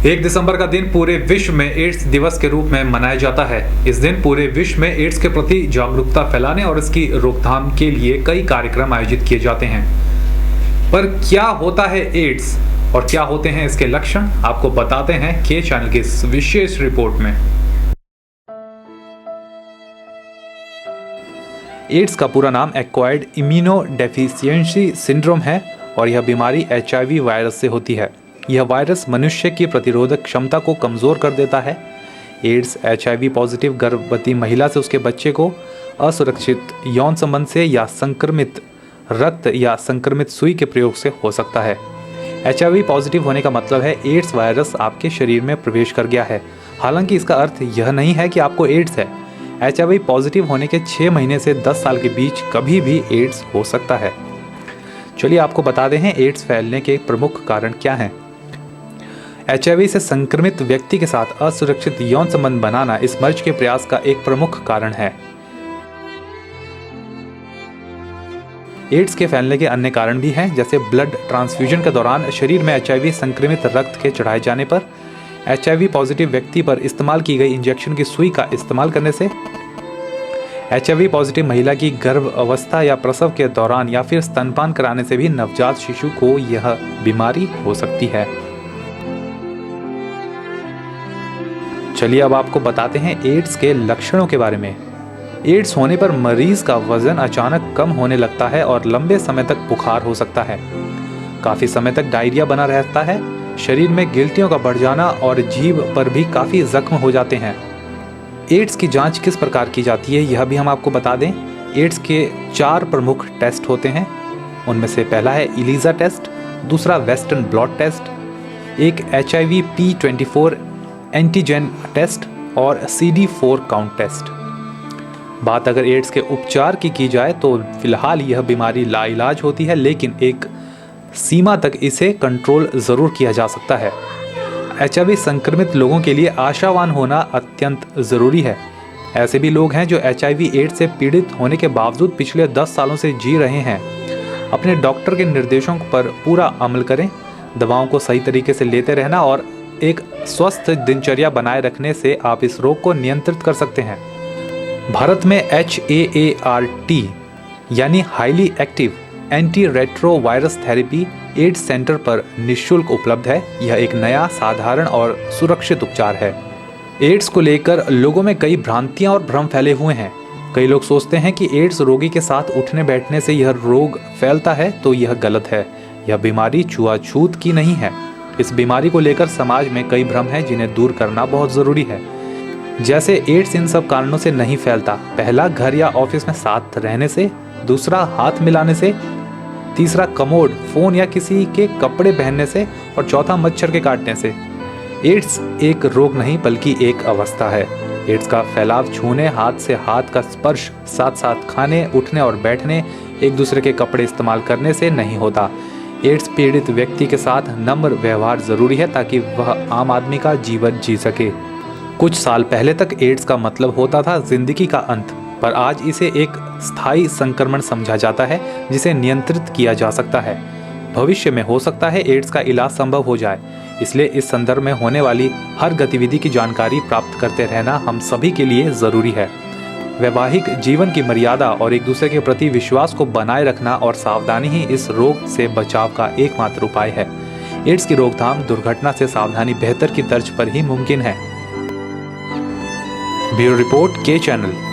1 दिसंबर का दिन पूरे विश्व में एड्स दिवस के रूप में मनाया जाता है। इस दिन पूरे विश्व में एड्स के प्रति जागरूकता फैलाने और इसकी रोकथाम के लिए कई कार्यक्रम आयोजित किए जाते हैं। पर क्या होता है एड्स और क्या होते हैं इसके लक्षण, आपको बताते हैं के चैनल की इस विशेष रिपोर्ट में। एड्स का पूरा नाम एक्वायर्ड इम्यूनोडेफिशिएंसी सिंड्रोम है और यह बीमारी HIV वायरस से होती है। यह वायरस मनुष्य की प्रतिरोधक क्षमता को कमज़ोर कर देता है। एड्स HIV पॉजिटिव गर्भवती महिला से उसके बच्चे को असुरक्षित यौन संबंध से या संक्रमित रक्त या संक्रमित सुई के प्रयोग से हो सकता है। HIV पॉजिटिव होने का मतलब है एड्स वायरस आपके शरीर में प्रवेश कर गया है। हालांकि इसका अर्थ यह नहीं है कि आपको एड्स है। HIV पॉजिटिव होने के 6 महीने से 10 साल के बीच कभी भी एड्स हो सकता है। चलिए आपको बता दें एड्स फैलने के प्रमुख कारण क्या हैं। HIV से संक्रमित व्यक्ति के साथ असुरक्षित यौन संबंध बनाना इस मर्ज के प्रयास का एक प्रमुख कारण है। एड्स के फैलने के अन्य कारण भी हैं, जैसे ब्लड ट्रांसफ्यूजन के दौरान शरीर में HIV संक्रमित रक्त के चढ़ाए जाने पर, HIV पॉजिटिव व्यक्ति पर इस्तेमाल की गई इंजेक्शन की सुई का इस्तेमाल करने से, HIV पॉजिटिव महिला की गर्भ अवस्था या प्रसव के दौरान या फिर स्तनपान कराने से भी नवजात शिशु को यह बीमारी हो सकती है। चलिए अब आपको बताते हैं एड्स के लक्षणों के बारे में। एड्स होने पर मरीज का वजन अचानक कम होने लगता है और लंबे समय तक बुखार हो सकता है। काफी समय तक डायरिया बना रहता है। शरीर में गिल्टियों का बढ़ जाना और जीभ पर भी काफी जख्म हो जाते हैं। एड्स की जांच किस प्रकार की जाती है यह भी हम आपको बता दें। एड्स के 4 प्रमुख टेस्ट होते हैं। उनमें से पहला है इलीजा टेस्ट, दूसरा वेस्टर्न ब्लॉट टेस्ट, एक HIV P24 एंटीजन टेस्ट और CD4 काउंट टेस्ट। बात अगर एड्स के उपचार की जाए तो फिलहाल यह बीमारी लाइलाज होती है, लेकिन एक सीमा तक इसे कंट्रोल ज़रूर किया जा सकता है। HIV संक्रमित लोगों के लिए आशावान होना अत्यंत ज़रूरी है। ऐसे भी लोग हैं जो HIV एड्स से पीड़ित होने के बावजूद पिछले 10 सालों से जी रहे हैं। अपने डॉक्टर के निर्देशों पर पूरा अमल करें, दवाओं को सही तरीके से लेते रहना और एक स्वस्थ दिनचर्या बनाए रखने से आप इस रोग को नियंत्रित कर सकते हैं। भारत में HAART यानी highly active anti retro virus therapy AIDS centre पर निःशुल्क उपलब्ध है। यह एक नया, साधारण और सुरक्षित उपचार है। एड्स को लेकर लोगों में कई भ्रांतियां और भ्रम फैले हुए हैं। कई लोग सोचते हैं कि एड्स रोगी के साथ उठने बैठने से यह रोग फैलता है, तो यह गलत है। यह बीमारी छुआछूत की नहीं है। इस बीमारी को लेकर समाज में कई भ्रम हैं जिन्हें दूर करना बहुत ज़रूरी है। जैसे एड्स इन सब कारणों से नहीं फैलता। पहला, घर या ऑफिस में साथ रहने से, दूसरा हाथ मिलाने से, तीसरा कमोड, फोन या किसी के कपड़े पहनने से और चौथा मच्छर के काटने से। एड्स एक रोग नहीं बल्कि एक अवस्था है। एड्स का फैलाव छूने, हाथ से हाथ का स्पर्श, साथ साथ खाने, उठने और बैठने, एक दूसरे के कपड़े इस्तेमाल करने से नहीं होता। एड्स पीड़ित व्यक्ति के साथ नम्र व्यवहार जरूरी है ताकि वह आम आदमी का जीवन जी सके। कुछ साल पहले तक एड्स का मतलब होता था जिंदगी का अंत, पर आज इसे एक स्थायी संक्रमण समझा जाता है जिसे नियंत्रित किया जा सकता है। भविष्य में हो सकता है एड्स का इलाज संभव हो जाए, इसलिए इस संदर्भ में होने वाली हर गतिविधि की जानकारी प्राप्त करते रहना हम सभी के लिए ज़रूरी है। वैवाहिक जीवन की मर्यादा और एक दूसरे के प्रति विश्वास को बनाए रखना और सावधानी ही इस रोग से बचाव का एकमात्र उपाय है। एड्स की रोकथाम दुर्घटना से सावधानी बेहतर की तर्ज पर ही मुमकिन है। ब्यूरो रिपोर्ट के चैनल।